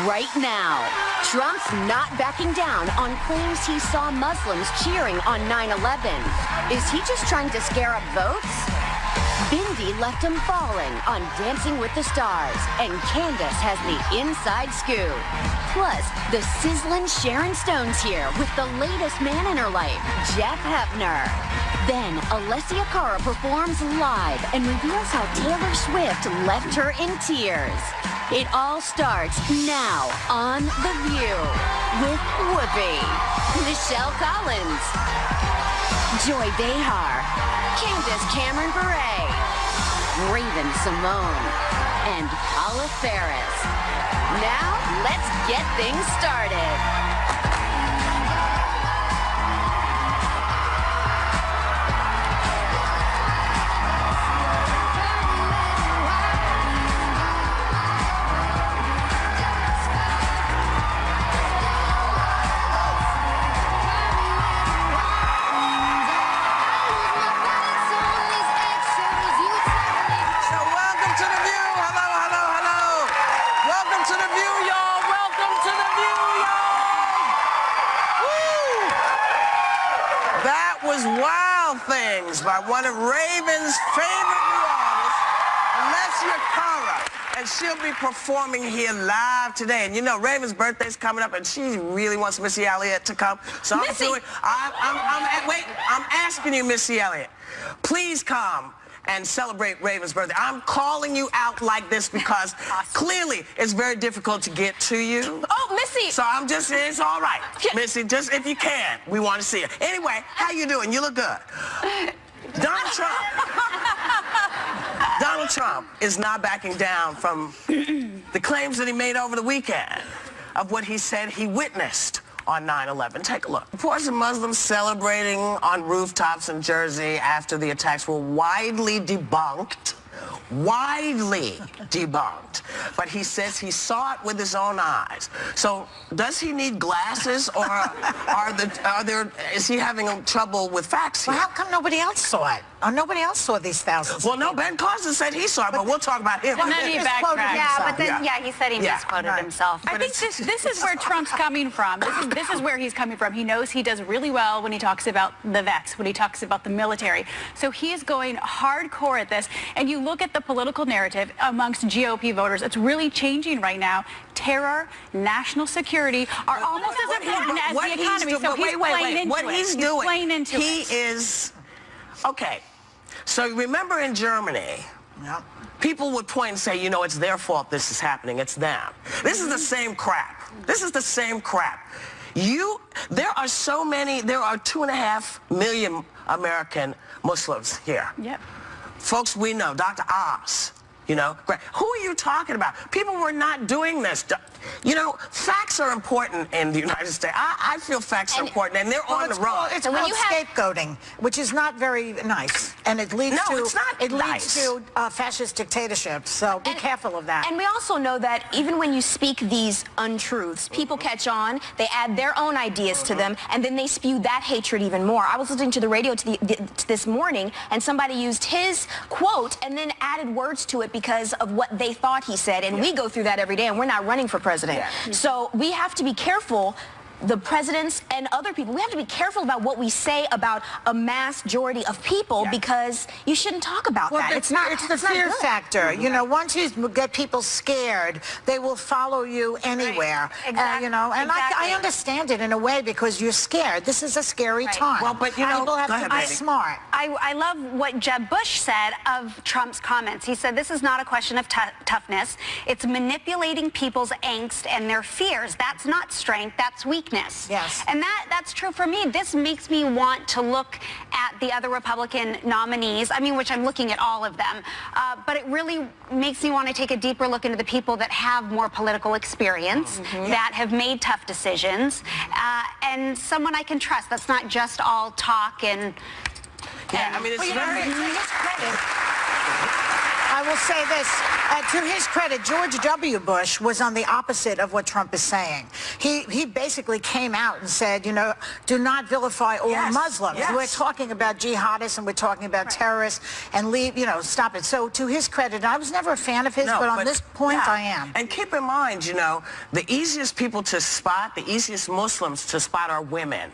right now. Trump's not backing down on claims he saw Muslims cheering on 9/11. Is he just trying to scare up votes? Bindi left him falling on Dancing with the Stars, and Candace has the inside scoop. Plus, the sizzling Sharon Stone's here with the latest man in her life, Jeff Hefner. Then, Alessia Cara performs live and reveals how Taylor Swift left her in tears. It all starts now on The View with Whoopi, Michelle Collins, Joy Behar, Candace Cameron Bure, Raven Simone, and Paula Ferris. Now, let's get things started. Wild Things by one of Raven's favorite new artists, Alessia Cara, and she'll be performing here live today. And you know, Raven's birthday's coming up, and she really wants Missy Elliott to come. So Missy. I'm asking you, Missy Elliott, please come and celebrate Raven's birthday. I'm calling you out like this because clearly it's very difficult to get to you. Oh, Missy! So I'm just, it's all right. Missy, just if you can, we want to see you. Anyway, how you doing? You look good. Donald Trump is not backing down from the claims that he made over the weekend of what he said he witnessed on 9/11. Take a look. Reports of Muslims celebrating on rooftops in Jersey after the attacks were widely debunked. But he says he saw it with his own eyes. So does he need glasses, or is he having trouble with facts here? Well, how come nobody else saw it? Or nobody else saw these thousands? Well, no, Ben Carson said he saw it, but we'll talk about him. And then he backtracked. Yeah, but then, he said he misquoted himself. I think this is where Trump's coming from. This is where he's coming from. He knows he does really well when he talks about the vets, when he talks about the military. So he is going hardcore at this. And you look at the political narrative amongst GOP voters, it's really changing right now. Terror, national security are almost as important as the economy. So he's playing into it. What he's doing, he is... Okay, so remember in Germany, people would point and say, you know, it's their fault this is happening, it's them. This is the same crap. This is the same crap. There are 2.5 million American Muslims here. Yep. Folks we know, Dr. Oz, you know, who are you talking about? People were not doing this. You know, facts are important in the United States. I feel facts are important, and they're on the road. It's called scapegoating, which is not very nice, and it leads to fascist dictatorships. So be careful of that. And we also know that even when you speak these untruths, people catch on. They add their own ideas to them, and then they spew that hatred even more. I was listening to the radio this morning, and somebody used his quote and then added words to it because of what they thought he said. And we go through that every day, and we're not running for president. So we have to be careful, the presidents and other people, we have to be careful about what we say about a mass majority of people because you shouldn't talk about that. It's the fear factor. You know, once you get people scared, they will follow you anywhere. Right. Exactly. You know, and I understand it in a way because you're scared. This is a scary time. Well, but you know, people have to be smart. I love what Jeb Bush said of Trump's comments. He said, this is not a question of toughness. It's manipulating people's angst and their fears. That's not strength, that's weakness. Yes. And that's true for me. This makes me want to look at the other Republican nominees, I mean, which I'm looking at all of them, but it really makes me want to take a deeper look into the people that have more political experience, that have made tough decisions, and someone I can trust. That's not just all talk and... I mean, it's very... I will say this. To his credit, George W. Bush was on the opposite of what Trump is saying. He basically came out and said, you know, do not vilify all Muslims. We're talking about jihadists and we're talking about terrorists and leave, you know, stop it. So to his credit, I was never a fan of his, but on this point I am. And keep in mind, you know, the easiest people to spot, the easiest Muslims to spot are women.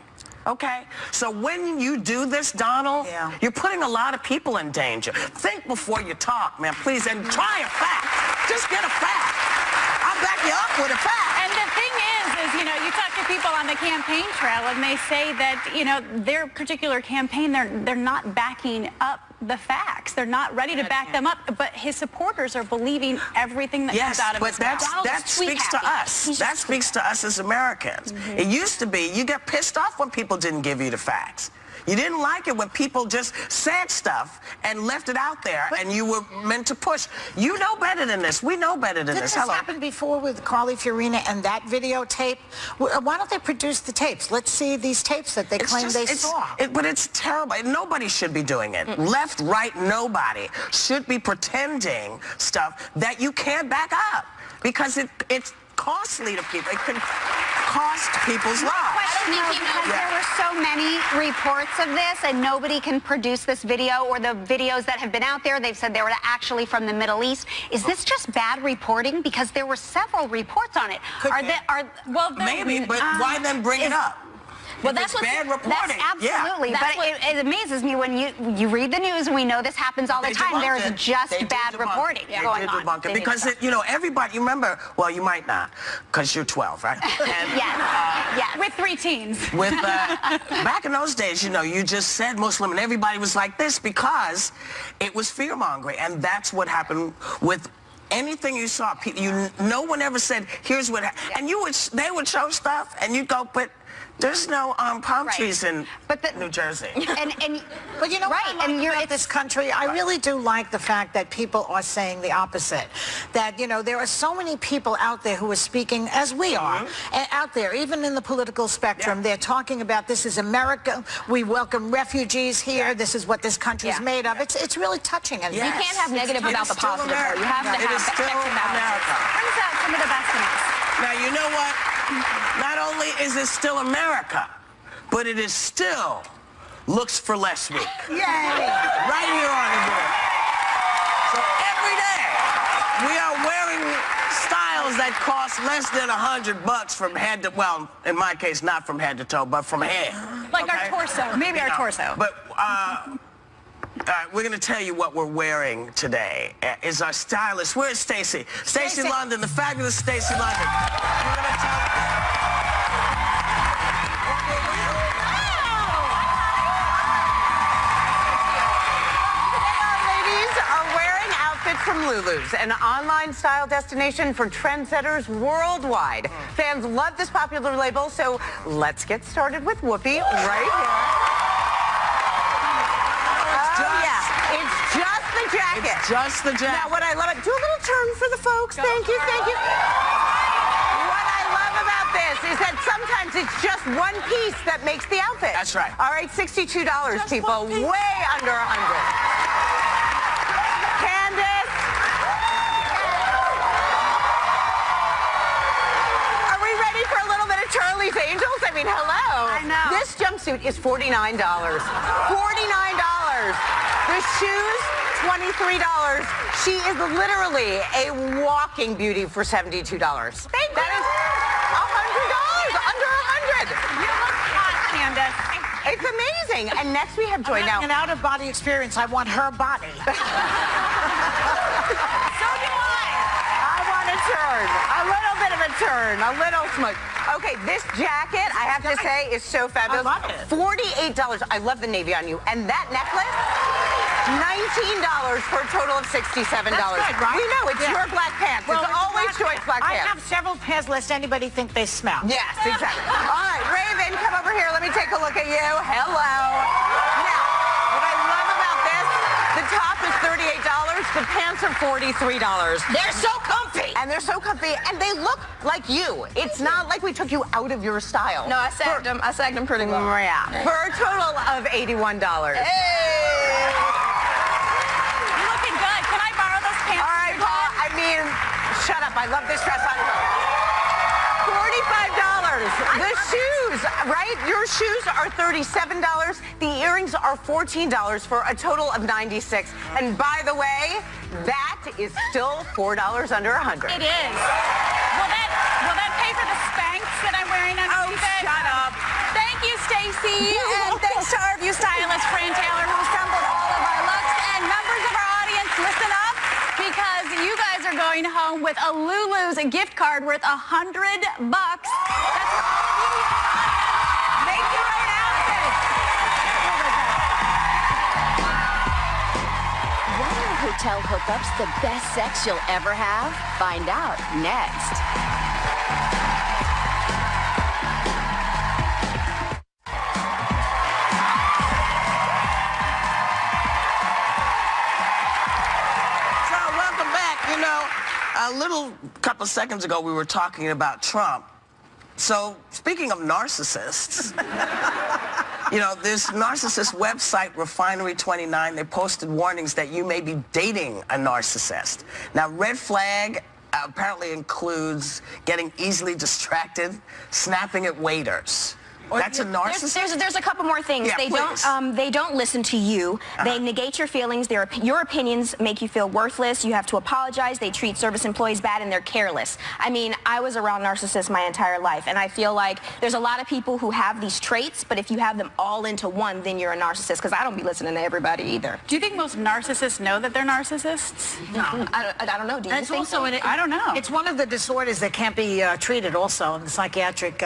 Okay? So when you do this, Donald, you're putting a lot of people in danger. Think before you talk, man, please, and try a fact. Just get a fact. I'll back you up with a fact. And the thing is, you know, you talk to people on the campaign trail and they say that, you know, their particular campaign, they're not backing up the facts. They're not ready to back them up, but his supporters are believing everything that comes out of his mouth. That speaks to us. That speaks to us as Americans. It used to be you get pissed off when people didn't give you the facts. You didn't like it when people just said stuff and left it out there, and you were meant to push. You know better than this. We know better than this. Didn't this happen before with Carly Fiorina and that videotape? Why don't they produce the tapes? Let's see these tapes that they claim they saw. But it's terrible. Nobody should be doing it. Left, right, nobody should be pretending stuff that you can't back up, because it's costly to people. It can cost people's lives. Because there were so many reports of this and nobody can produce this video, or the videos that have been out there, they've said they were actually from the Middle East. Is this just bad reporting? Because there were several reports on it. Maybe, but why then bring it up? Well, that's bad reporting. That's absolutely. But it amazes me when you read the news, and we know this happens all the time. There is just bad reporting going on. Because, you know, everybody, you remember, well, you might not, because you're 12, right? And, yes. With 3 teens. Back in those days, you know, you just said Muslim, and everybody was like this because it was fear-mongering, and that's what happened with anything you saw. No one ever said, here's what happened. And they would show stuff, and you'd go, but there's no palm trees in New Jersey. But you know what I like about this country? I really do like the fact that people are saying the opposite. That, you know, there are so many people out there who are speaking, as we are, out there, even in the political spectrum. They're talking about this is America. We welcome refugees here. This is what this country is made of. It's really touching. And you can't have negative without the positive. You have to have checks and balances. Brings out some of the best in us. Now, you know what? Not only is it still America, but it is still Looks for Less Week. Yay! Right here on the board. So every day, we are wearing styles that cost less than $100 from head to, well, in my case, not from head to toe, but from head. Like our torso, maybe our torso. But we're going to tell you what we're wearing today. Is our stylist. Where's Stacy? Stacy London, the fabulous Stacy London. We're going to tell from Lulu's, an online style destination for trendsetters worldwide. Fans love this popular label, so let's get started with Whoopi right here. It's just the jacket. It's just the jacket. Now, what I love, do a little turn for the folks. Thank you, thank you. What I love about this is that sometimes it's just one piece that makes the outfit. That's right. All right, $62, people, way under 100. Charlie's Angels? I mean, hello. I know. This jumpsuit is $49. $49. The shoes, $23. She is literally a walking beauty for $72. Thank you. That is $100. Under 100. You look hot, Candace. It's amazing. And next we have Joy. Now, an out-of-body experience. I want her body. So do I. I want a turn. A little bit of a turn. A little smoke. Okay, this jacket, I have to say, is so fabulous. I love it. $48. I love the navy on you. And that necklace, $19 for a total of $67. That's good, right? We know, it's your black pants. Well, it's always Joy's black pants. I have several pairs lest anybody think they smell. Yes, exactly. All right, Raven, come over here. Let me take a look at you. Hello. Now, what I love about this, the top is $38. The pants are $43. They're so comfy. And they're so comfy, and they look like you. It's not like we took you out of your style. No, I sagged them. I sagged them pretty well. Yeah. For a total of $81. Hey! You're looking good. Can I borrow those pants? All right, Paul, I'm mean, shut up. I love this dress on her. $45. The shoes, right? Your shoes are $37. The earrings are $14 for a total of $96. And by the way, that is still $4 under $100. It is. Will that pay for the Spanx that I'm wearing underneath it? Shut up. Thank you, Stacey. And thanks to our view stylist, Fran Taylor, who assembled all of our looks. And members of our audience, listen up, because you guys are going home with a Lulu's gift card worth $100. That's for all of you. Make your own outfit. Why are hotel hookups the best sex you'll ever have? Find out next. A little couple seconds ago, we were talking about Trump. So, speaking of narcissists, you know, this narcissist website, Refinery 29, they posted warnings that you may be dating a narcissist. Now, red flag apparently includes getting easily distracted, snapping at waiters. That's a narcissist? There's a couple more things. Yeah, they don't listen to you. They negate your feelings. Your opinions make you feel worthless. You have to apologize. They treat service employees bad, and they're careless. I mean, I was around narcissists my entire life, and I feel like there's a lot of people who have these traits, but if you have them all into one, then you're a narcissist, because I don't be listening to everybody either. Do you think most narcissists know that they're narcissists? No. I don't know. Do you think so? I don't know. It's one of the disorders that can't be treated also in the psychiatric.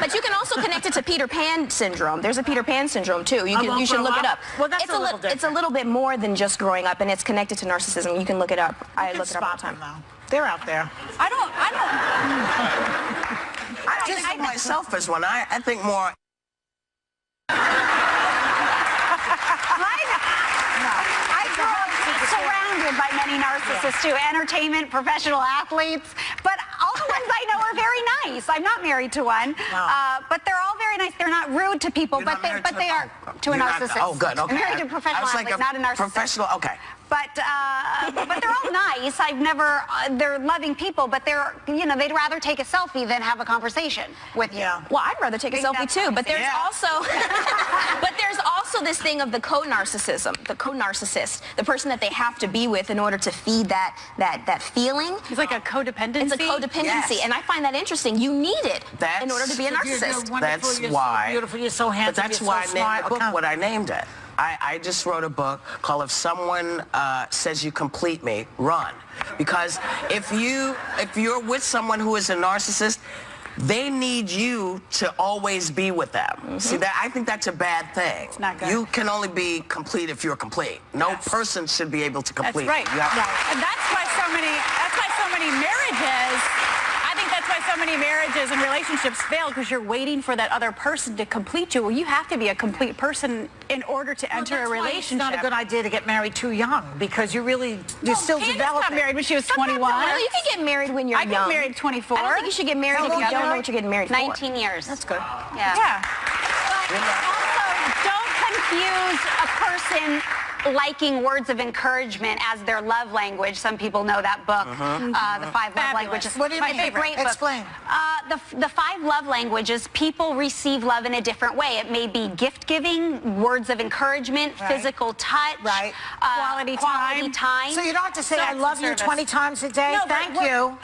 But you can also connect it to Peter Pan syndrome. There's a Peter Pan syndrome too. You should look it up. Well, that's it's a little bit more than just growing up, and it's connected to narcissism. You can look it up. I look it up all the time. They're out there. I don't think myself as one. I think more. I grew up surrounded by many narcissists too, entertainment, professional athletes, but all the ones I know are very nice. I'm not married to one, but they're all very nice. They're not rude to people, but they are to a narcissist. Oh, good. Okay. I'm married to a professional athlete, not a narcissist. Professional. Okay. But they're all nice. They're loving people, but they'd rather take a selfie than have a conversation with you. Yeah. Well, I'd rather take a selfie too, but there's also this thing of the co-narcissism, the co-narcissist, the person that they have to be with in order to feed that feeling. It's like a codependency. It's a codependency, and I find that interesting. You need it in order to be a narcissist. That's why. So beautiful. You're so handsome. But that's why I named the book what I named it. I just wrote a book called If Someone Says You Complete Me, Run. Because if you're with someone who is a narcissist, they need you to always be with them. See, I think that's a bad thing. It's not good. You can only be complete if you're complete. No person should be able to complete. That's right. And that's why so many marriages. I think that's why so many marriages and relationships fail, because you're waiting for that other person to complete you. Well, you have to be a complete person in order to enter a relationship. It's not a good idea to get married too young, because you're still Candace developing. got married when she was 21. Well, you can get married when you're young. I got married at 24. I don't think you should get married if you don't know what you're getting married for. 19 years. That's good. Yeah. But also, don't confuse a person liking words of encouragement as their love language. Some people know that book, The 5 Love Languages. What do you mean? My favorite book. Explain. The 5 love languages, people receive love in a different way. It may be gift-giving, words of encouragement, physical touch, quality time. So you don't have to say, I love you 20 times a day? No, Thank you.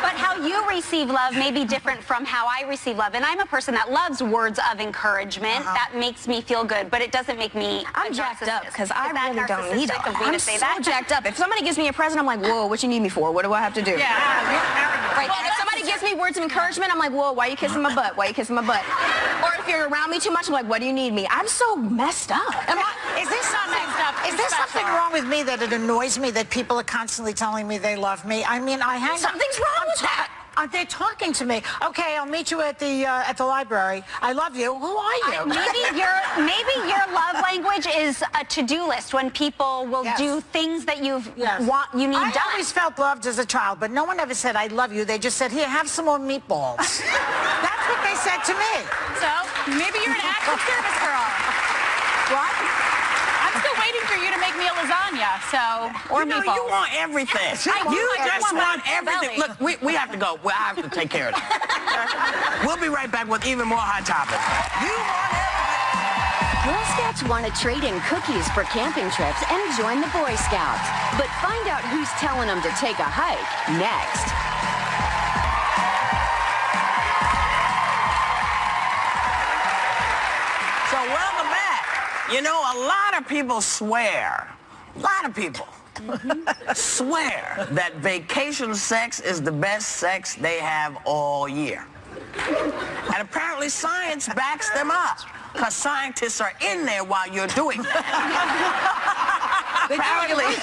But how you receive love may be different from how I receive love. And I'm a person that loves words of encouragement. That makes me feel good, but it doesn't make me jacked up because I really don't narcissistic need it. of me I'm to say so that? jacked up. If somebody gives me a present, I'm like, whoa, what you need me for? What do I have to do? Right. If somebody gives me words of encouragement, I'm like, whoa, why are you kissing my butt? Why are you kissing my butt? Or if you're around me too much, I'm like, what do you need me? I'm so messed up. Is there something wrong with me that it annoys me that people are constantly telling me they love me? I mean, Something's wrong with that. They're talking to me. Okay, I'll meet you at the library. I love you. Who are you? Maybe your love language is a to-do list, when people will do things that you need done. I always felt loved as a child, but no one ever said I love you. They just said, here, have some more meatballs. That's what they said to me. So maybe you're an active service girl. What? I'm still waiting for you to make me a lasagna, so, or meatballs. You want everything. You just want everything. Look, we have to go. I have to take care of it. We'll be right back with even more Hot Topics. You want everything. Girl Scouts want to trade in cookies for camping trips and join the Boy Scouts. But find out who's telling them to take a hike next. So welcome back. You know, a lot of people swear, swear that vacation sex is the best sex they have all year. And apparently science backs them up, because scientists are in there while you're doing it. Apparently,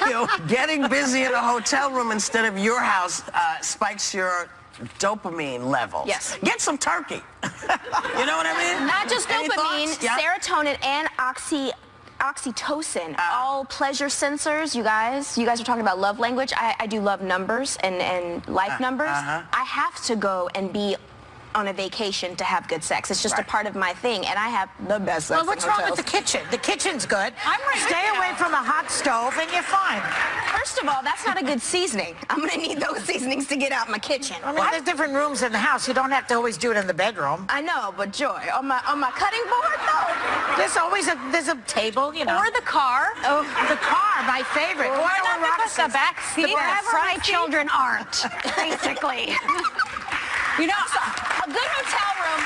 getting busy in a hotel room instead of your house spikes your dopamine levels. Yes. Get some turkey. You know what I mean? Not just Any dopamine, thoughts? Yeah. serotonin and oxytocin, all pleasure sensors. You guys are talking about love language. I do love numbers and life numbers. I have to go and be on a vacation to have good sex. It's just a part of my thing, and I have the best sex. Well, what's wrong with the kitchen? The kitchen's good. Stay away from a hot stove, and you're fine. First of all, that's not a good seasoning. I'm going to need those seasonings to get out my kitchen. I mean, there's different rooms in the house. You don't have to always do it in the bedroom. I know, but Joy, on my cutting board, no. There's always a table, you know. Or the car. Oh, the car, my favorite. Why not the back seat? Wherever my children aren't, basically. You know, a good hotel room,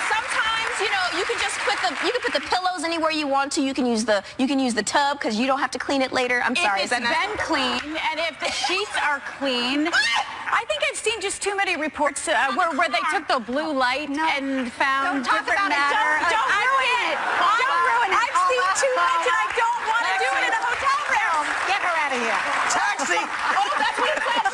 sometimes, you know, you can just put the pillows anywhere you want to. You can use the tub because you don't have to clean it later. I'm sorry. If it's been clean and if the sheets are clean. I think I've seen just too many reports where they took the blue light and found different matter. Don't ruin it. Don't ruin it. I've seen too much and I don't want to do it in a hotel room. Get her out of here. Taxi! Oh, that's what it said.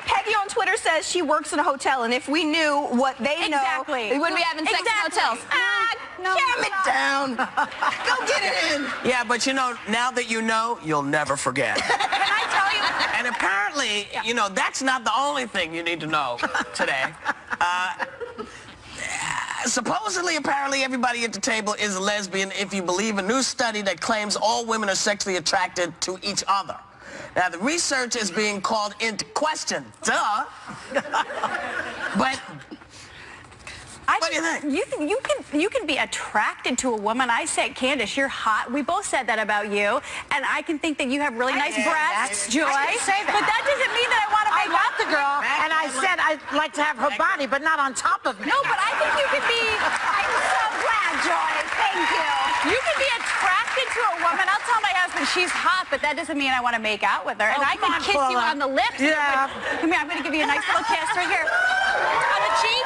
Peggy on Twitter says she works in a hotel, and if we knew what they know, we wouldn't be having sex in hotels. Calm it down. Go get it in. Yeah, but you know, now that you know, you'll never forget. Can I tell you? And apparently, you know, that's not the only thing you need to know today. Supposedly, apparently, everybody at the table is a lesbian if you believe a new study that claims all women are sexually attracted to each other. Now, the research is being called into question. Duh. But what do you think? You can be attracted to a woman. I said, Candace, you're hot. We both said that about you. And I can think that you have really nice breasts, Joy. I didn't say that. But that doesn't mean that I want to make love the girl, and I said I'd like to have her body, but not on top of me. No, but I think you could be... I'm so glad, Joy. Thank you. You can be attracted to a woman. I'll tell my husband she's hot, but that doesn't mean I want to make out with her. And I can kiss you on the lips. Yeah. Come here, I'm going to give you a nice little kiss right here. On the cheek.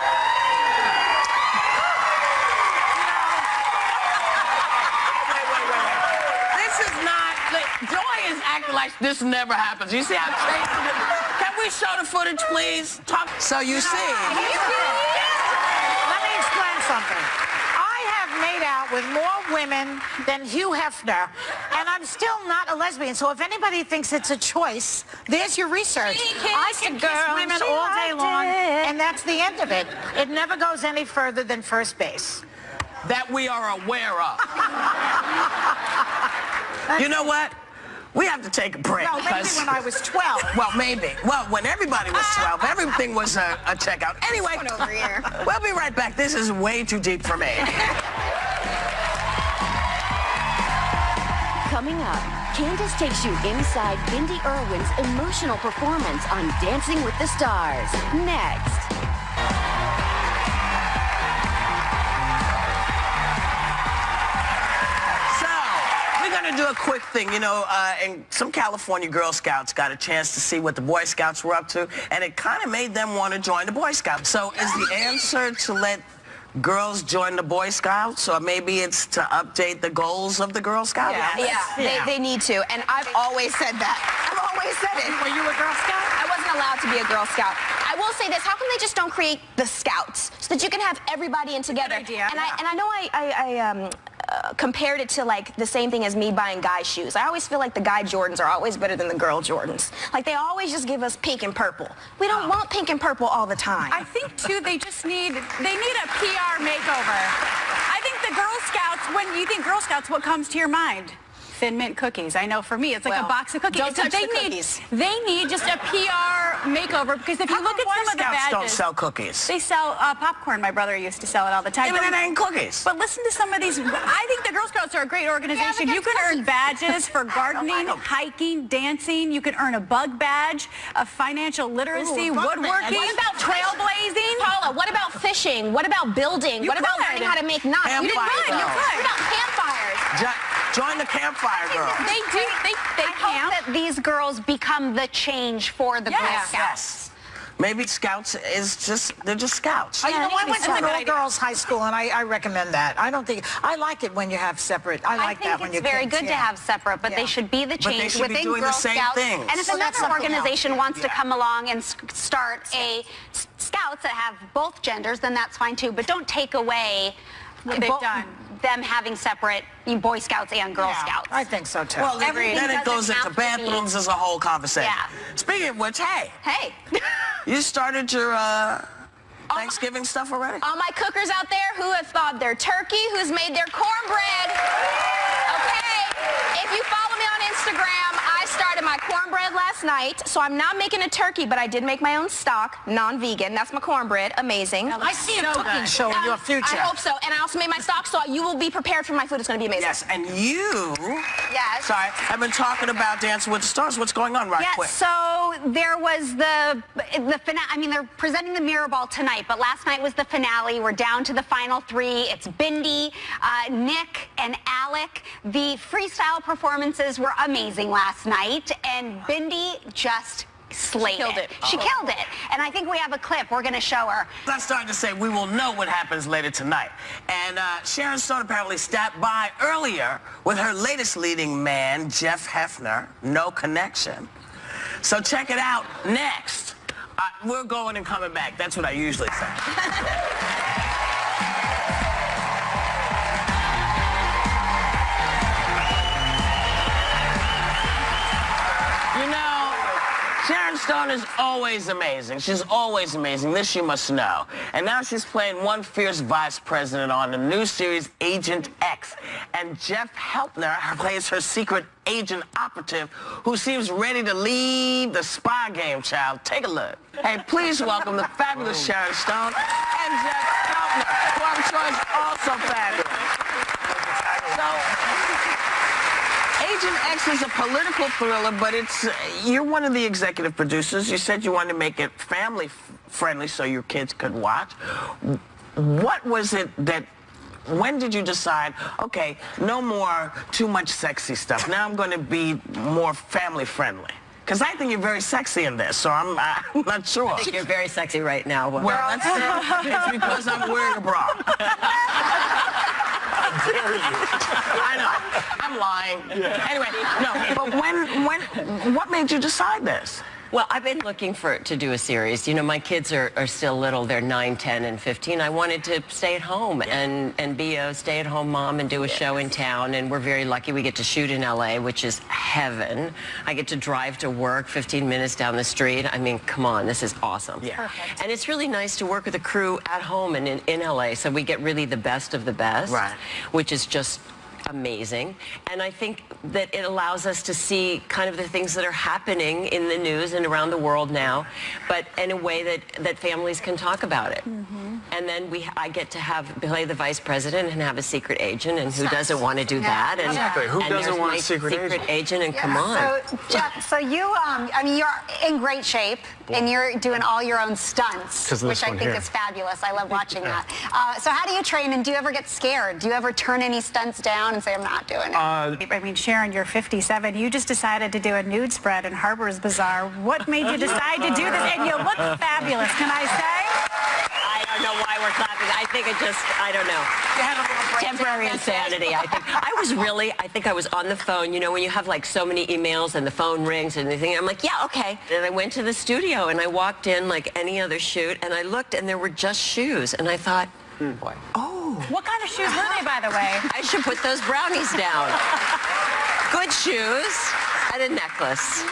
This is not... Joy is acting like this never happens. You see how chasing it? Can we show the footage, please? So you see... Let me explain something. I have made out with more women than Hugh Hefner, and I'm still not a lesbian. So if anybody thinks it's a choice, there's your research. I can kiss women all day long, and that's the end of it. It never goes any further than first base. That we are aware of. You know what? We have to take a break. Well, maybe when I was 12. Well, maybe. Well, when everybody was 12, everything was a checkout. Anyway, over here. We'll be right back. This is way too deep for me. Coming up, Candace takes you inside Bindi Irwin's emotional performance on Dancing with the Stars. Next. To do a quick thing, you know, and some California Girl Scouts got a chance to see what the Boy Scouts were up to, and it kind of made them want to join the Boy Scouts. So is the answer to let girls join the Boy Scouts, or maybe it's to update the goals of the Girl Scouts? Yeah. They need to, and I've always said that. I've always said it. Were you a Girl Scout? I wasn't allowed to be a Girl Scout. I will say this, how come they just don't create the Scouts so that you can have everybody in together? Good idea. And I know I compared it to like the same thing as me buying guy shoes. I always feel like the guy Jordans are always better than the girl Jordans. Like they always just give us pink and purple. We don't want pink and purple all the time. I think too they need a PR makeover. I think the Girl Scouts, when you think Girl Scouts, what comes to your mind? Thin Mint cookies. I know for me, it's like a box of cookies. Don't touch the cookies. They need just a PR makeover, because if you look at some of the badges, don't sell cookies. they sell popcorn. My brother used to sell it all the time. Yeah, but it ain't cookies. But listen to some of these. I think the Girl Scouts are a great organization. You can earn badges for gardening, hiking, dancing. You can earn a bug badge, a financial literacy, woodworking. What about trailblazing? Paula, what about fishing? What about building? What about learning how to make knots? You could. What about campfires? Join the campfire girls. They do. They I hope that these girls become the change for the Girl Scouts. Yes. Maybe Scouts they're just Scouts. You know, I went to an all-girls high school, and I recommend that. I like it when you have separate. I like that when you it's very good to have separate, but they should be the change within Girl Scouts. And if another organization wants to come along and start a Scouts that have both genders, then that's fine too. But don't take away what they've done. Them having separate Boy Scouts and Girl Scouts. I think so too. Well, then it goes into bathrooms as a whole conversation. Yeah. Speaking of which, hey, you started your Thanksgiving stuff already? All my cookers out there who have thawed their turkey, who's made their cornbread. Okay, if you follow me on Instagram, I started my cornbread last night, so I'm not making a turkey, but I did make my own stock, non-vegan. That's my cornbred. Amazing. I see a cooking show in your future. I hope so. And I also made my stock, so you will be prepared for my food. It's going to be amazing. Yes, and you, sorry, have been talking about Dancing with the Stars. What's going on quick? So there was the finale. I mean, they're presenting the mirror ball tonight, but last night was the finale. We're down to the final three. It's Bindi, Nick, and Alec. The freestyle performances were amazing last night, and Bindi just slayed it. She killed it. And I think we have a clip. We're going to show her. I'm starting to say we will know what happens later tonight. And Sharon Stone apparently stopped by earlier with her latest leading man, Jeff Hefner, No Connection. So check it out next. We're going and coming back. That's what I usually say. Sharon Stone is always amazing. She's always amazing. This you must know. And now she's playing one fierce vice president on the new series Agent X. And Jeff Helberg plays her secret agent operative who seems ready to lead the spy game, child. Take a look. Hey, please welcome the fabulous Sharon Stone and Jeff Helberg, who I'm sure is also fabulous. Agent X is a political thriller, but you're one of the executive producers. You said you wanted to make it family friendly so your kids could watch. What was it when did you decide, okay, no more too much sexy stuff. Now I'm going to be more family friendly? Because I think you're very sexy in this, so I'm not sure. I think you're very sexy right now. Well, it's because I'm wearing a bra. I know. I'm lying. Yeah. Anyway, no, but what made you decide this? Well, I've been looking to do a series. You know, my kids are still little. They're 9, 10, and 15. I wanted to stay at home and be a stay-at-home mom and do a show in town. And we're very lucky. We get to shoot in L.A., which is heaven. I get to drive to work 15 minutes down the street. I mean, come on, this is awesome. Yeah. Perfect. And it's really nice to work with a crew at home and in L.A., so we get really the best of the best, right, which is just amazing. And I think that it allows us to see kind of the things that are happening in the news and around the world now, but in a way that families can talk about it. Mm-hmm. And then I get to play the vice president and have a secret agent, and who doesn't want to do that? And, exactly. Who doesn't want a secret agent? And come on. So, Jeff, so you, I mean, you're in great shape, and you're doing all your own stunts, which I think is fabulous. I love watching that. So how do you train, and do you ever get scared? Do you ever turn any stunts down and say, I'm not doing it? I mean, Sharon, you're 57. You just decided to do a nude spread in Harper's Bazaar. What made you decide to do this? And you look fabulous, can I say? I don't know why we're clapping. I think it just, I don't know. You had a little temporary insanity, I think. I think I was on the phone. You know, when you have like so many emails and the phone rings and everything, I'm like, yeah, okay. And I went to the studio and I walked in like any other shoot, and I looked and there were just shoes. And I thought, oh. What kind of shoes were they, by the way? I should put those brownies down. Good shoes. and a necklace.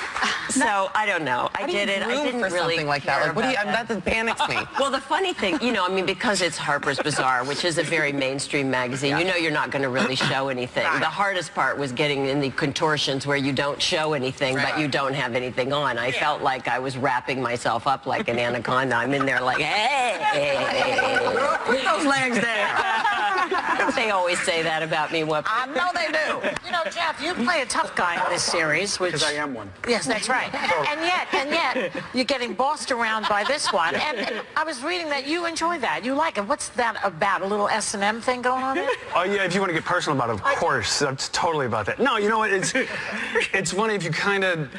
So I don't know. I did it. I didn't really something like that. Like, what do you? That panics me. Well, the funny thing, you know, I mean, because it's Harper's Bazaar, which is a very mainstream magazine, you know you're not going to really show anything. The hardest part was getting in the contortions where you don't show anything, but you don't have anything on. I felt like I was wrapping myself up like an anaconda. I'm in there like, hey. Put those legs there. They always say that about me. What? I know they do. You know, Jeff, you play a tough guy in this series, which... Because I am one. Yes, that's right. And yet, you're getting bossed around by this one. And I was reading that you enjoy that. You like it. What's that about? A little S&M thing going on there? Oh, yeah, if you want to get personal about it, of course. That's totally about that. No, you know what? It's funny if you kind of...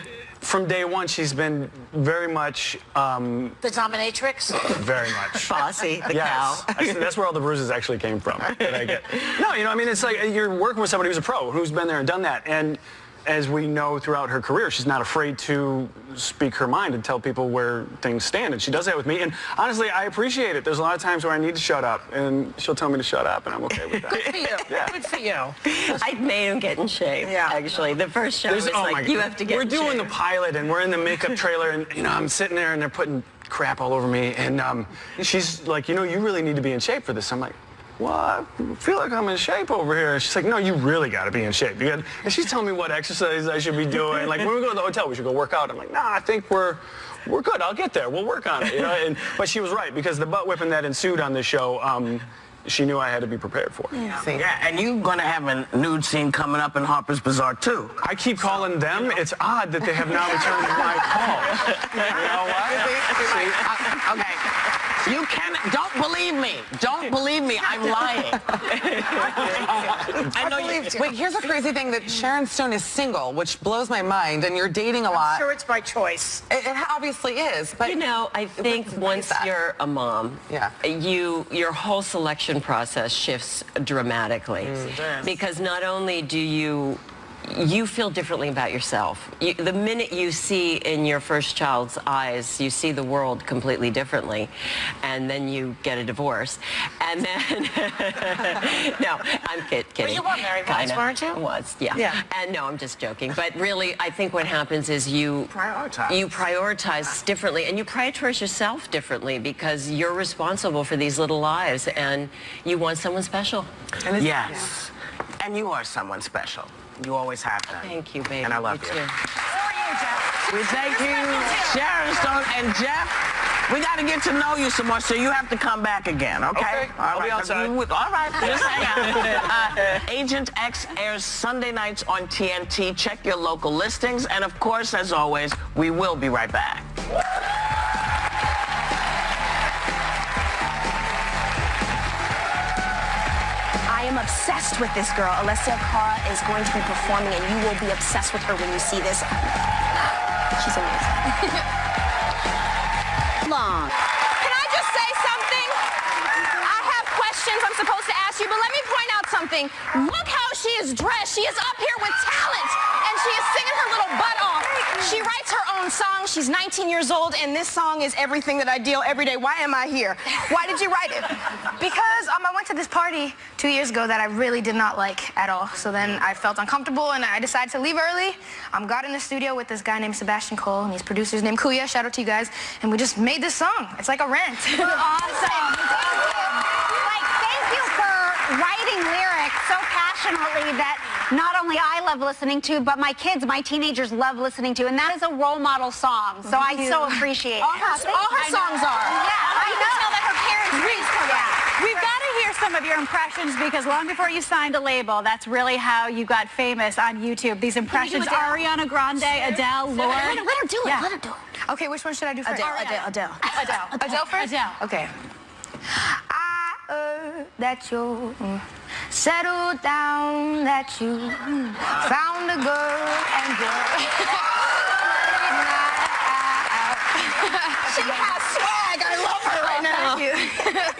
From day one, she's been very much... the dominatrix? Very much. Bossy, the cow. That's where all the bruises actually came from that I get. No, you know, I mean, it's like you're working with somebody who's a pro, who's been there and done that. And as we know throughout her career, she's not afraid to speak her mind and tell people where things stand. And she does that with me. And honestly, I appreciate it. There's a lot of times where I need to shut up, and she'll tell me to shut up, and I'm okay with that. Good for you. Yeah. Good for you. I made him get in shape, actually. The first show was like, you have to get in shape. We're doing the pilot, and we're in the makeup trailer, and, you know, I'm sitting there, and they're putting crap all over me. And she's like, you know, you really need to be in shape for this. I'm like, well, I feel like I'm in shape over here. And she's like, no, you really got to be in shape. And she's telling me what exercise I should be doing. Like, when we go to the hotel, we should go work out. I'm like, nah, I think we're good. I'll get there. We'll work on it. You know? But she was right, because the butt whipping that ensued on this show, she knew I had to be prepared for. Yeah, and you're going to have a nude scene coming up in Harper's Bazaar, too. I keep calling them. It's odd that they have now returned my call. You know what? Okay. You don't believe me. Don't believe me. I'm lying. I know you. Wait, here's a crazy thing, that Sharon Stone is single, which blows my mind, and you're dating a lot. I'm sure it's by choice. It obviously is, but... You know, I think once you're a mom, your whole selection process shifts dramatically. Because not only do you feel differently about yourself. The minute you see in your first child's eyes, you see the world completely differently, and then you get a divorce, and then no, I'm kidding. Well, you were married once, weren't you? Was, yeah. And no, I'm just joking. But really, I think what happens is you prioritize differently, and you prioritize yourself differently, because you're responsible for these little lives, and you want someone special. Yes, and you are someone special. You always have that. Thank you, baby. And I love you. So are you, Jeff. We thank you, Sharon Stone. And Jeff, we got to get to know you some more, so you have to come back again, okay? I'll be outside. All right, just hang out. Agent X airs Sunday nights on TNT. Check your local listings. And of course, as always, we will be right back. I am obsessed with this girl. Alessia Cara is going to be performing, and you will be obsessed with her when you see this. She's amazing. Long. Can I just say something? I have questions I'm supposed to ask you, but let me point out something. Look how she is dressed. She is up here with talent, and she is singing her little butt off. She writes her own song. She's 19 years old, and this song is everything that I deal every day. Why am I here? Why did you write it? Because I went to this party 2 years ago that I really did not like at all. So then I felt uncomfortable, and I decided to leave early. Got in the studio with this guy named Sebastian Cole, and his producer's named Kuya. Shout out to you guys. And we just made this song. It's like a rant. Awesome. Thank you for writing lyrics so passionately that not only I love listening to, but my kids, my teenagers love listening to, and that is a role model song. So I so appreciate it. All her songs are. Yeah, I can tell that her parents raised her right. We've got to hear some of your impressions, because long before you signed a label, that's really how you got famous on YouTube. These impressions, Ariana Grande, Adele, Lorde. Let her do it. Let her do it. Okay, which one should I do first? Adele first? Adele. Okay. I heard that you settled down, that you found a girl and She has swag. I love her right now. Thank you.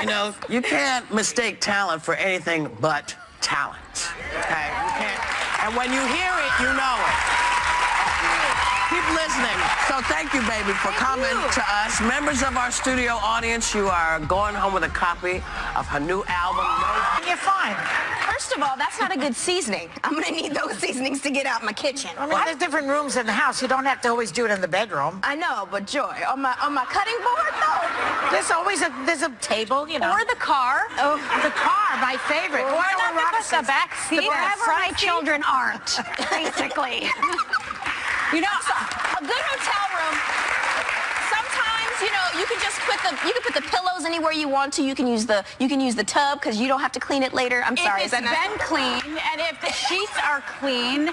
You know, you can't mistake talent for anything but talent. Okay? You can't. And when you hear it, you know it. Keep listening. So thank you, baby, for coming to us. Members of our studio audience, you are going home with a copy of her new album. You're fine. First of all, that's not a good seasoning. I'm going to need those seasonings to get out in my kitchen. I mean, there's different rooms in the house. You don't have to always do it in the bedroom. I know, but Joy, on my cutting board, no. There's always a table, you know. Or the car. Oh, the car, my favorite. Why not the back seat? Wherever my children aren't, basically. You know, A good hotel room, sometimes, you know, you can just put the pillows anywhere you want to. You can use the tub because you don't have to clean it later. I'm sorry. If it's been clean and if the sheets are clean.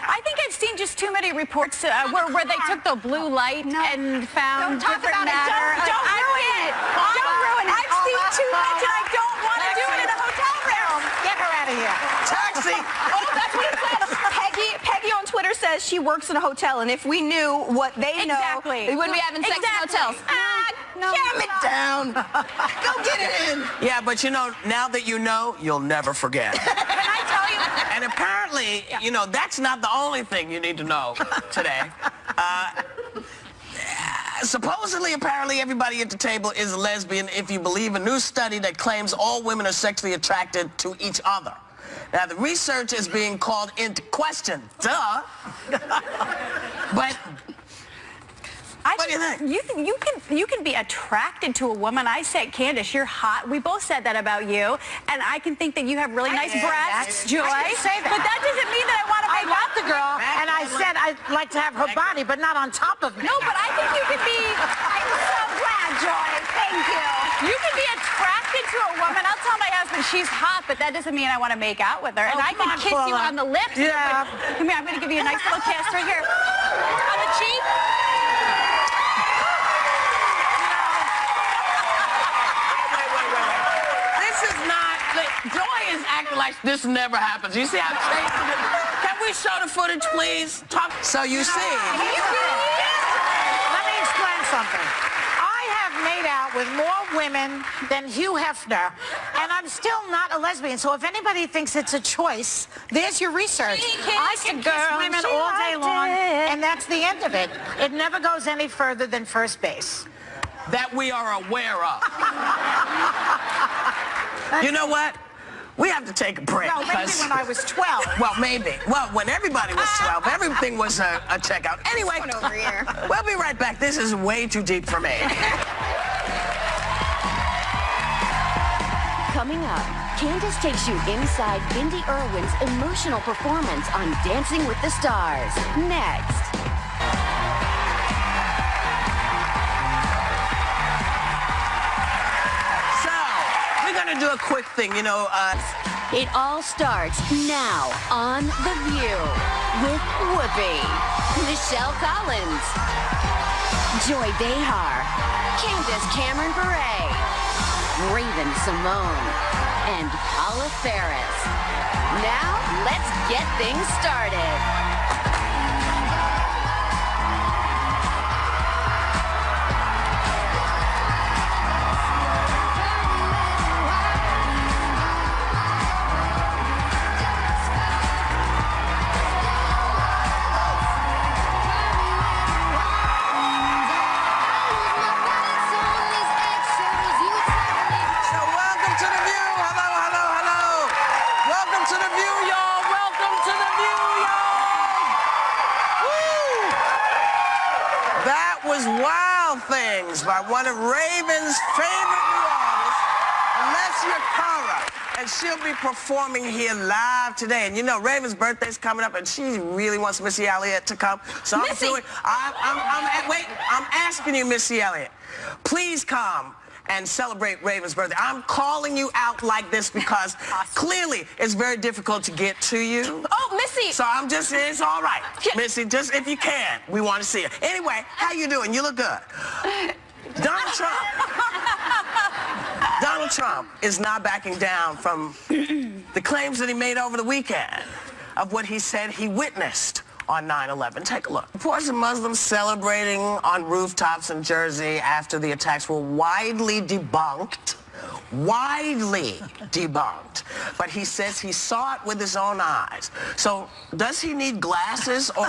I think I've seen just too many reports where they took the blue light and found different matter. Don't ruin it. Don't ruin it. I've seen too much and I don't want to do it in a hotel room. Get her out of here. Taxi! Oh, that's what it says. Peggy on Twitter says she works in a hotel, and if we knew what they know, we wouldn't be having sex in hotels. Calm it down. Go get it in. Yeah, but you know, now that you know, you'll never forget. Can I tell you? And apparently, you know, that's not the only thing you need to know today. Supposedly, apparently, everybody at the table is a lesbian if you believe a new study that claims all women are sexually attracted to each other. Now, the research is being called into question. Duh. But what do you think? You can be attracted to a woman. I said, Candace, you're hot. We both said that about you. And I can think that you have really nice breasts, Joy. I didn't say that. But that doesn't mean that I want to make out the girl, and I said I'd like to have her body, but not on top of me. No, but I think you could be... I'm so glad, Joy. Thank you. You can be attracted to a woman. I'll tell my husband she's hot, but that doesn't mean I want to make out with her. And I can kiss you on the lips. Yeah. Come here, I'm going to give you a nice little kiss right here. On the cheek. Joy is acting like this never happens. You see how crazy it is? Can we show the footage, please? So you see. Let me explain something. I have made out with more women than Hugh Hefner, and I'm still not a lesbian. So if anybody thinks it's a choice, there's your research. I can kiss women all day long, and that's the end of it. It never goes any further than first base. That we are aware of. You know what? We have to take a break. No, maybe when I was 12. Well, maybe. Well, when everybody was 12, everything was a checkout. Anyway, over here. We'll be right back. This is way too deep for me. Coming up, Candace takes you inside Bindi Irwin's emotional performance on Dancing with the Stars. Next. Do a quick thing, you know. It all starts now on The View with Whoopi, Michelle Collins, Joy Behar, Candace Cameron Bure, Raven Simone, and Paula Ferris. Now, let's get things started. By one of Raven's favorite new artists, Alessia Cara, and she'll be performing here live today. And you know, Raven's birthday's coming up, and she really wants Missy Elliott to come. So I'm asking you, Missy Elliott, please come and celebrate Raven's birthday. I'm calling you out like this because clearly it's very difficult to get to you. Oh, Missy! So I'm just, it's all right. Missy, just if you can, we want to see you. Anyway, how you doing? You look good. Donald Trump is not backing down from the claims that he made over the weekend of what he said he witnessed on 9/11. Take a look. Reports of Muslims celebrating on rooftops in Jersey after the attacks were widely debunked widely debunked. But he says he saw it with his own eyes. So does he need glasses, or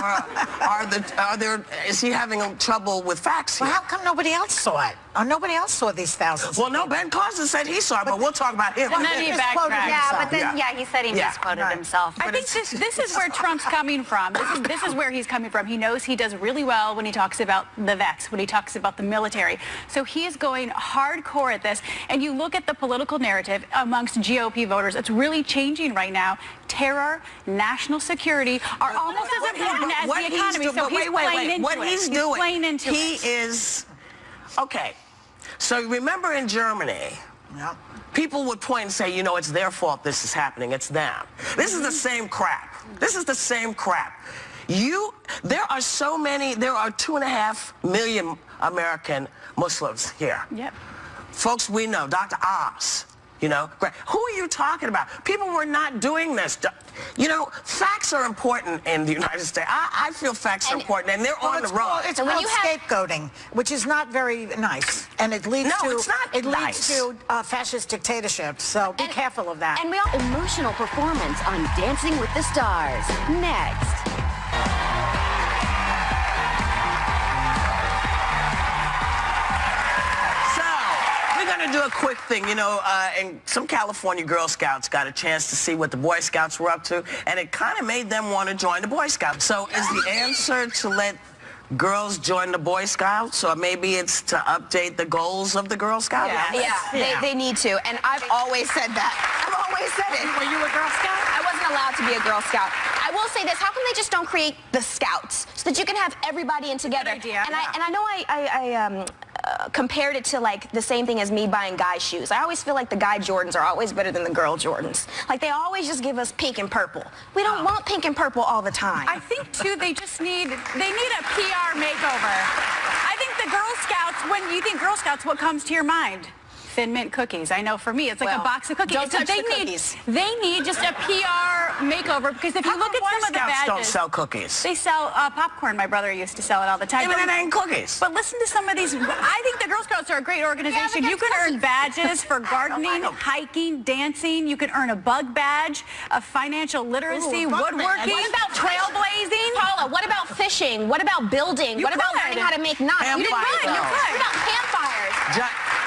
is he having trouble with facts here? Well, how come nobody else saw it? Or nobody else saw these thousands? Well, no, Ben Carson said he saw it, but we'll talk about him. And then he backtracked. Yeah, but then, he said he misquoted himself. I think this is where Trump's coming from. This is where he's coming from. He knows he does really well when he talks about the vets, when he talks about the military. So he is going hardcore at this. And you look at the political narrative amongst GOP voters, it's really changing right now. Terror, national security are almost as important as the economy. So he's playing into it. What he's doing, he is... Okay, so remember in Germany, people would point and say, you know, it's their fault this is happening, it's them. This is the same crap. This is the same crap. There are 2.5 million American Muslims here. Yep. Folks we know, Dr. Oz, you know, who are you talking about? People were not doing this. You know, facts are important in the United States. I feel facts are important, and they're on the road. It's called scapegoating, which is not very nice, and it leads to fascist dictatorships. So be careful of that. And we all emotional performance on Dancing with the Stars. Next. To do a quick thing, you know, and some California Girl Scouts got a chance to see what the Boy Scouts were up to, and it kind of made them want to join the Boy Scouts. So is the answer to let girls join the Boy Scouts, or maybe it's to update the goals of the Girl Scouts? They need to, and I've always said that. I've always said it. Were you a Girl Scout? I wasn't allowed to be a Girl Scout. I will say this, how come they just don't create the Scouts so that you can have everybody in together? Good idea. And I know I compared it to like the same thing as me buying guy shoes. I always feel like the guy Jordans are always better than the girl Jordans. Like they always just give us pink and purple. We don't want pink and purple all the time. I think too they need a PR makeover. I think the Girl Scouts, when you think Girl Scouts, what comes to your mind? Thin Mint cookies. I know for me, it's like a box of cookies. Don't touch the cookies. They need just a PR makeover, because if you look at some of the badges, don't sell cookies. They sell popcorn. My brother used to sell it all the time. Even it ain't cookies. But listen to some of these. I think the Girl Scouts are a great organization. You can earn badges for gardening, hiking, dancing. You can earn a bug badge, a financial literacy, woodworking. What about trailblazing? Paula, what about fishing? What about building? What about learning how to make knots? You could. You could. What about campfires?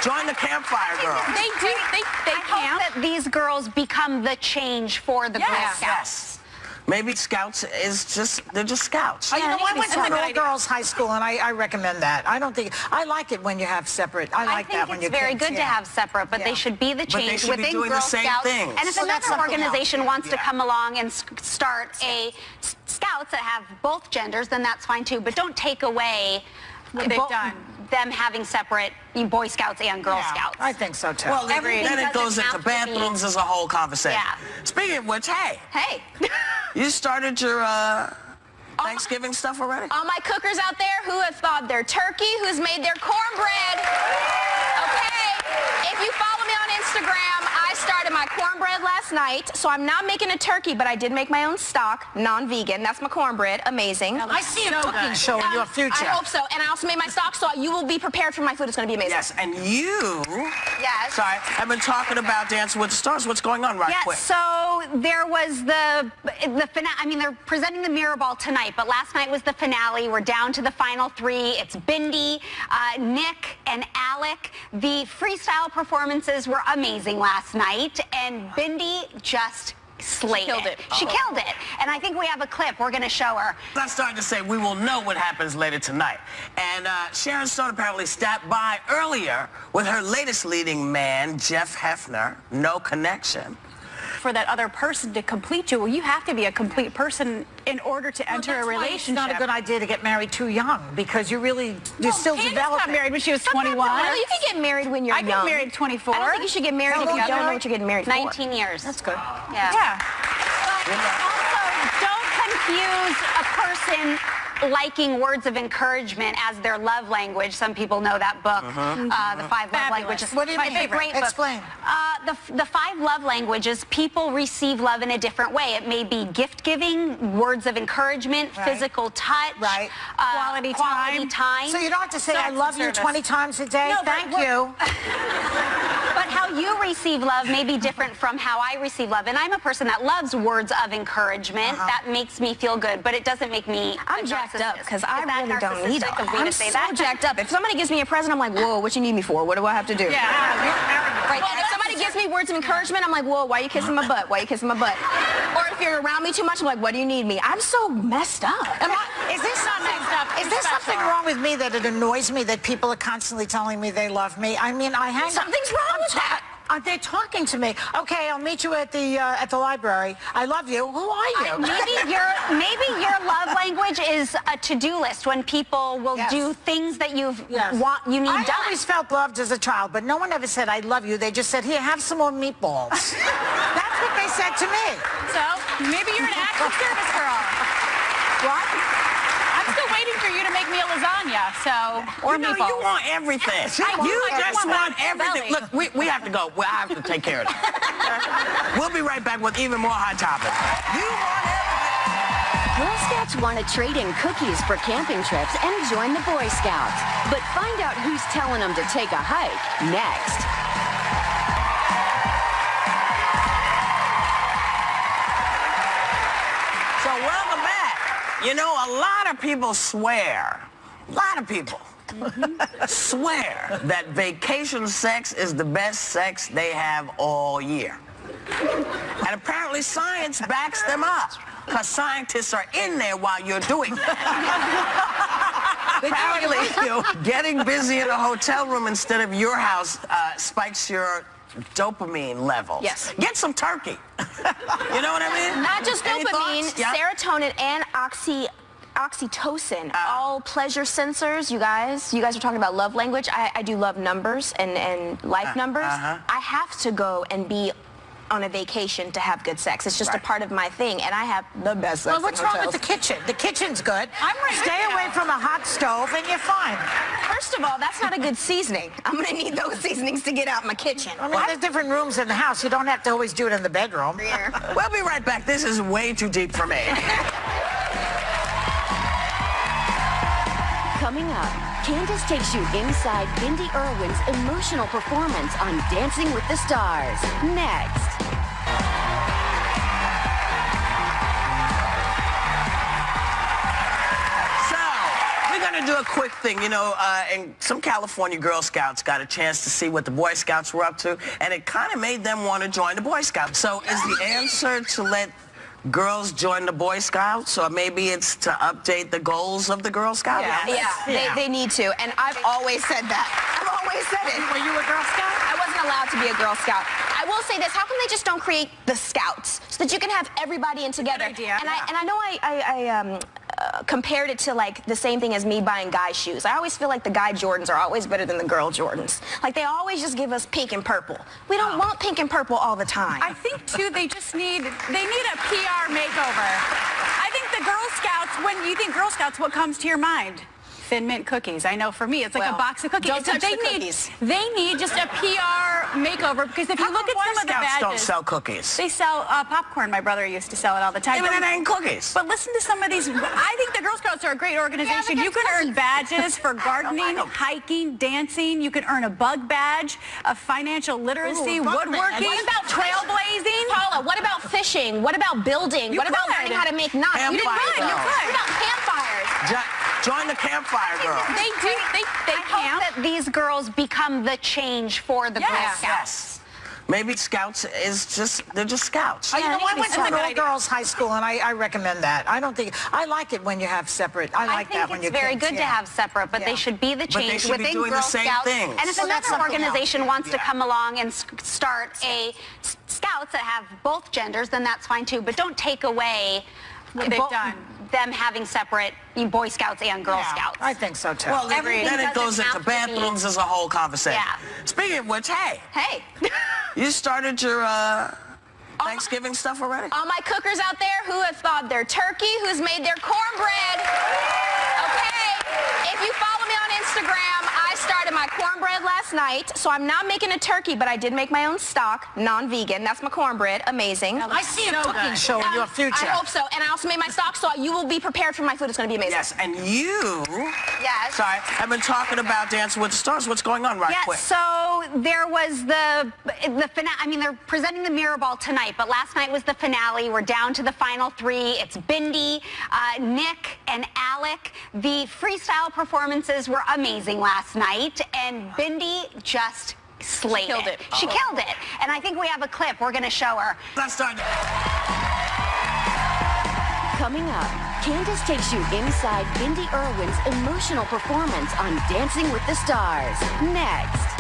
Join the campfire girls. They do. They I hope that these girls become the change for the Girl Scouts. Yes. Maybe Scouts they're just Scouts. You know, I went to an all-girls high school, and I recommend that. I like it when you have separate. I like that when you it's very good to have separate, but they should be the change within Girl Scouts. And if another organization wants to come along and start a Scouts that have both genders, then that's fine too. But don't take away them having separate Boy Scouts and Girl Scouts. I think so too. Well, then it goes into bathrooms as a whole conversation. Yeah. Speaking of which, hey, you started your Thanksgiving stuff already? All my cookers out there who have thawed their turkey, who's made their cornbread. Okay, if you follow me on Instagram, I started my cornbread last night, so I'm not making a turkey, but I did make my own stock, non-vegan. That's my cornbred. Amazing. I see a cooking show in your future. I hope so. And I also made my stock, so you will be prepared for my food. It's going to be amazing. Yes, and you, have been talking about Dancing with the Stars. What's going on quick? So there was the finale. I mean, they're presenting the mirror ball tonight, but last night was the finale. We're down to the final three. It's Bindi, Nick, and Alec. The freestyle performances were amazing last night, and Bindi just slayed it. She killed it. And I think we have a clip. We're going to show her. I'm starting to say we will know what happens later tonight. And Sharon Stone apparently stopped by earlier with her latest leading man, Jeff Hefner. No connection. For that other person to complete you, well, you have to be a complete person in order to enter a relationship. It's not a good idea to get married too young, because you're still developing. Got married when she was 21. Well, you can get married when you're young. I got married at 24. I don't think you should get married if you don't know what you're getting married for. 19 years. That's good. Yeah. But also, don't confuse a person liking words of encouragement as their love language. Some people know that book, The 5 Love Languages. What do you mean? Great book. Explain. The 5 love languages, people receive love in a different way. It may be gift-giving, words of encouragement, physical touch, quality time. time. So you don't have to say, I love you 20 times a day? No, Thank you. But how you receive love may be different from how I receive love. And I'm a person that loves words of encouragement. That makes me feel good, but it doesn't make me I'm jacked up because I really don't need it. I'm so jacked up. If somebody gives me a present, I'm like, whoa, what you need me for? What do I have to do? Yeah. Right. If somebody gives me words of encouragement, I'm like, whoa, why are you kissing my butt? Why are you kissing my butt? Or if you're around me too much, I'm like, what do you need me? I'm so messed up. Is there something wrong with me that it annoys me that people are constantly telling me they love me? I mean, I hang Something's wrong with that. They're talking to me. Okay, I'll meet you at the library. I love you. Who are you? Maybe your love language is a to-do list when people will do things that you need done. I always felt loved as a child, but no one ever said I love you. They just said, here, have some more meatballs. That's what they said to me. So maybe you're an active service girl. What? I'm still waiting for you to make me a lasagna, or meatballs. You want everything. You just want everything. Look, we have to go. I have to take care of that. We'll be right back with even more Hot Topics. You want everything. Girl Scouts want to trade in cookies for camping trips and join the Boy Scouts. But find out who's telling them to take a hike next. So welcome back. You know, a lot of people swear, swear that vacation sex is the best sex they have all year. And apparently science backs them up, because scientists are in there while you're doing it. Apparently, getting busy in a hotel room instead of your house spikes your dopamine levels. Yes. Get some turkey. You know what I mean? Not just Any dopamine, thoughts? Yeah. serotonin and oxytocin, all pleasure sensors. You guys are talking about love language. I do love numbers and life numbers. I have to go and be on a vacation to have good sex. It's just a part of my thing, and I have the best sex. Well, what's wrong with the kitchen? The kitchen's good. Stay away from a hot stove, and you're fine. First of all, that's not a good seasoning. I'm going to need those seasonings to get out my kitchen. I mean, there's different rooms in the house. You don't have to always do it in the bedroom. We'll be right back. This is way too deep for me. Coming up, Candace takes you inside Bindi Irwin's emotional performance on Dancing with the Stars. Next. So, we're going to do a quick thing. You know, and some California Girl Scouts got a chance to see what the Boy Scouts were up to, and it kind of made them want to join the Boy Scouts. So, is the answer to let girls join the Boy Scouts, or maybe it's to update the goals of the Girl Scouts? Yeah, they need to, and I've always said that. I've always said it. Were you a Girl Scout? I wasn't allowed to be a Girl Scout. I will say this, how come they just don't create the Scouts so that you can have everybody in together? Good idea. And I know I compared it to like the same thing as me buying guy shoes. I always feel like the guy Jordans are always better than the girl Jordans. Like they always just give us pink and purple. We don't want pink and purple all the time. I think too they need a PR makeover. I think the Girl Scouts, when you think Girl Scouts, what comes to your mind? Thin Mint cookies. I know for me, it's like a box of cookies. Don't touch the cookies. They need just a PR makeover, because if you look at some of the badges, don't sell cookies. They sell popcorn. My brother used to sell it all the time. Yeah, but it ain't cookies. But listen to some of these. I think the Girl Scouts are a great organization. You can earn badges for gardening, hiking, dancing. You can earn a bug badge, a financial literacy, woodworking. What about trailblazing? Paula, what about fishing? What about building? What about learning how to make knots? You didn't Campfire run. girls. What about campfires? Join the campfire girls. They do. They I hope that these girls become the change for the Girl Scouts. Yes. Maybe Scouts they're just Scouts. You know, I went to an all-girls high school, and I recommend that. I like it when you have separate. I like that when you think it's very good to have separate, but they should be the change within Girl Scouts. And if another organization wants to come along and start a Scouts that have both genders, then that's fine too. But don't take away what they've done. Them having separate Boy Scouts and Girl Scouts. I think so too. Well, then it goes into bathrooms as a whole conversation. Yeah. Speaking of which, hey, you started your Thanksgiving stuff already? All my cookers out there who have thawed their turkey, who's made their cornbread. Okay, if you follow me on Instagram, I started my cornbread last night, so I'm not making a turkey, but I did make my own stock, non-vegan. That's my cornbread. Amazing. I see a cooking show in your future. I hope so. And I also made my stock, so you will be prepared for my food. It's going to be amazing. Yes, and you... Yes. Sorry, I've been talking about Dancing with the Stars. What's going on right quick? So there was the finale. I mean, they're presenting the mirror ball tonight, but last night was the finale. We're down to the final three. It's Bindi, Nick, and Alec. The freestyle performances were amazing last night, and Bindi just slayed it. She killed it. And I think we have a clip. We're going to show her. Let's start. Coming up, Candace takes you inside Bindi Irwin's emotional performance on Dancing with the Stars. Next.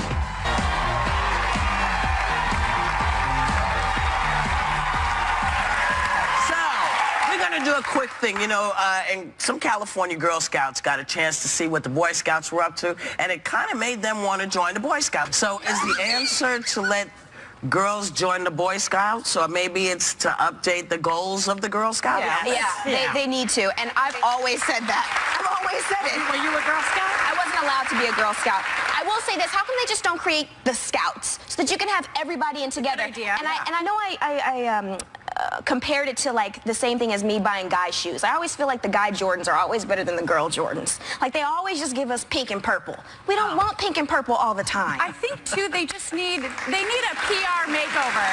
We're going to do a quick thing. You know, and some California Girl Scouts got a chance to see what the Boy Scouts were up to, and it kind of made them want to join the Boy Scouts. So is the answer to let girls join the Boy Scouts, or maybe it's to update the goals of the Girl Scouts? Yeah, they need to, and I've always said that. I've always said it. Were you a Girl Scout? I wasn't allowed to be a Girl Scout. I will say this, how come they just don't create the Scouts so that you can have everybody in together? Good idea. And I know I compared it to like the same thing as me buying guy shoes. I always feel like the guy Jordans are always better than the girl Jordans. Like they always just give us pink and purple. We don't want pink and purple all the time. I think too they need a PR makeover.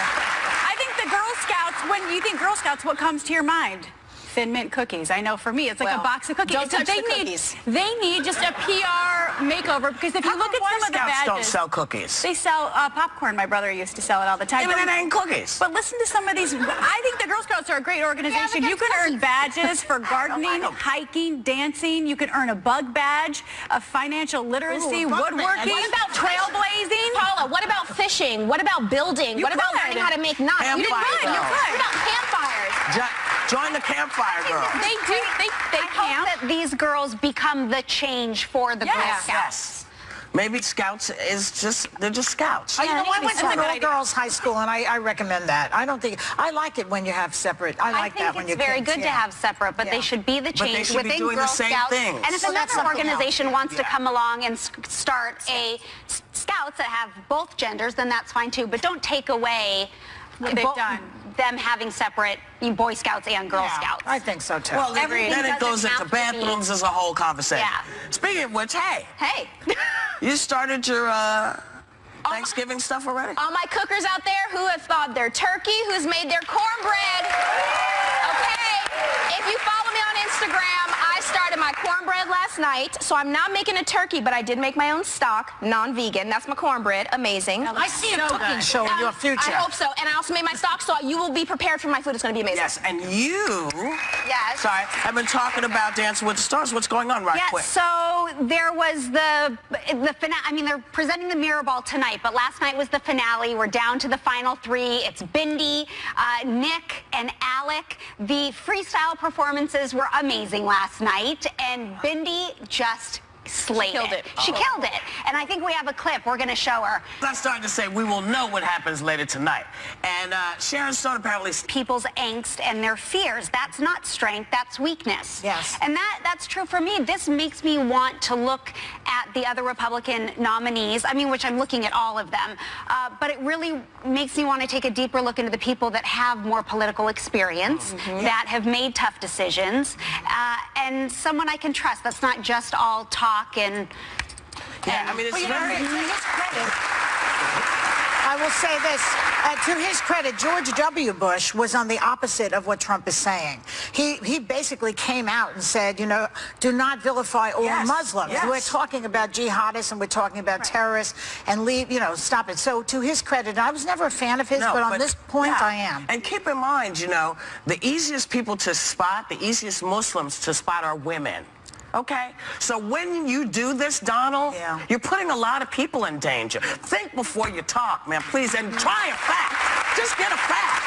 I think the Girl Scouts, when you think Girl Scouts, what comes to your mind? Thin Mint cookies. I know for me, it's like a box of cookies. Don't touch the cookies. They need just a PR makeover, because if you look at some of the badges, don't sell cookies. They sell popcorn. My brother used to sell it all the time. Even it ain't cookies. But listen to some of these. I think the Girl Scouts are a great organization. You can earn badges for gardening, hiking, dancing. You can earn a bug badge, of financial literacy, woodworking. What about trailblazing? Paula, what about fishing? What about building? What about learning how to make knots? You could. What about campfires? Join the campfire girls. They do. They I hope that these girls become the change for the Girl Scouts. Yes. Maybe Scouts they're just Scouts. You know, I went to an all-girls high school, and I recommend that. I like it when you have separate. I like that when you it's very good to have separate, but they should be the change within Girl Scouts. And if another organization wants to come along and start a Scouts that have both genders, then that's fine too. But don't take away what they've done. Them having separate Boy Scouts and Girl Scouts. I think so too. Well, then it goes into bathrooms as a whole conversation. Yeah. Speaking of which, hey, you started your Thanksgiving stuff already? All my cookers out there who have thawed their turkey, who's made their cornbread. Okay, if you follow me on Instagram, I started my cornbread last night, so I'm not making a turkey, but I did make my own stock, non-vegan. That's my cornbred. Amazing. I see a cooking show in your future. I hope so. And I also made my stock, so you will be prepared for my food. It's going to be amazing. Yes, and you... Yes. Sorry, I've been talking about Dancing with the Stars. What's going on right quick? So there was the finale. I mean, they're presenting the mirror ball tonight, but last night was the finale. We're down to the final three. It's Bindi, Nick, and Alec. The freestyle performances were amazing last night, and Bindi just slayed it. She killed it. And I think we have a clip. We're going to show her. I'm starting to say we will know what happens later tonight. And Sharon Stone apparently... People's angst and their fears. That's not strength. That's weakness. Yes. And that's true for me. This makes me want to look at the other Republican nominees. I mean, which I'm looking at all of them. But it really makes me want to take a deeper look into the people that have more political experience, that have made tough decisions, and someone I can trust. That's not just all talk and I mean, it's very... To his credit, I will say this. To his credit, George W. Bush was on the opposite of what Trump is saying. He basically came out and said, you know, do not vilify all Muslims. We're talking about jihadists and we're talking about terrorists, and stop it. So to his credit, I was never a fan of his, but on this point I am. And keep in mind, you know, the easiest people to spot, the easiest Muslims to spot are women. Okay? So when you do this, Donald, you're putting a lot of people in danger. Think before you talk, man, please, and try a fact. Just get a fact.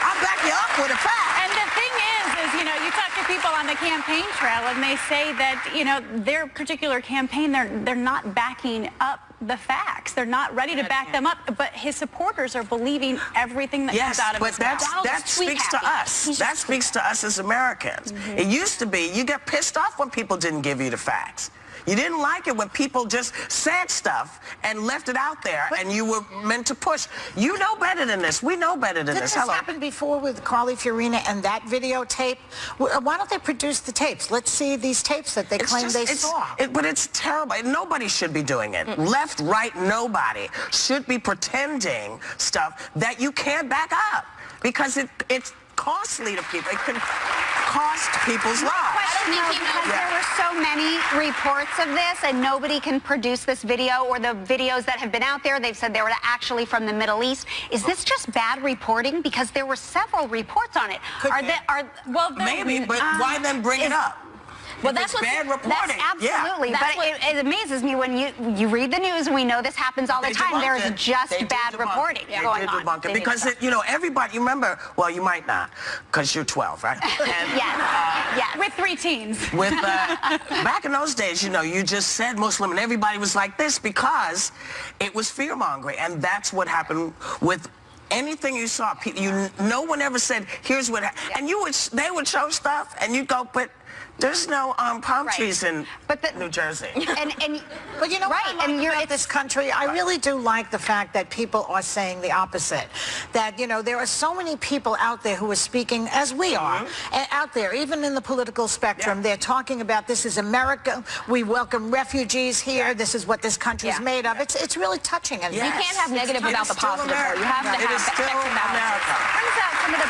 I'll back you up with a fact. And the thing is, you know, you talk to people on the campaign trail, and they say that, you know, their particular campaign, they're not backing up the facts. They're not ready to back them up, but his supporters are believing everything that comes out of his mouth. That speaks to us. That speaks to us as Americans. It used to be you get pissed off when people didn't give you the facts. You didn't like it when people just said stuff and left it out there, and you were meant to push. You know better than this. We know better than this. Didn't this happen before with Carly Fiorina and that videotape? Why don't they produce the tapes? Let's see these tapes that they claim they saw. But it's terrible. Nobody should be doing it. Left, right, nobody should be pretending stuff that you can't back up, because it's costly to people. It can cost people's lives. Because there were so many reports of this, and nobody can produce this video, or the videos that have been out there, they've said they were actually from the Middle East. Is this just bad reporting? Because there were several reports on it. Maybe, but why then bring it up? Well, that's bad reporting. That's absolutely. Yeah. But it amazes me when you read the news, and we know this happens all the time. There is just bad reporting going on. Because everybody, you remember, well, you might not, because you're 12, right? And, yes. With 3 teens. Back in those days, you just said Muslim, and everybody was like this because it was fear-mongering, and that's what happened with anything you saw. No one ever said, here's what happened. And they would show stuff, and you'd go, but there's no palm trees in New Jersey. But you know what I like about this country? I really do like the fact that people are saying the opposite. That, there are so many people out there who are speaking, as we are, out there, even in the political spectrum. They're talking about, this is America, we welcome refugees here, this is what this country is made of. It's really touching. And you can't have negative without the positive. You have to have It is still America. Turns out some of the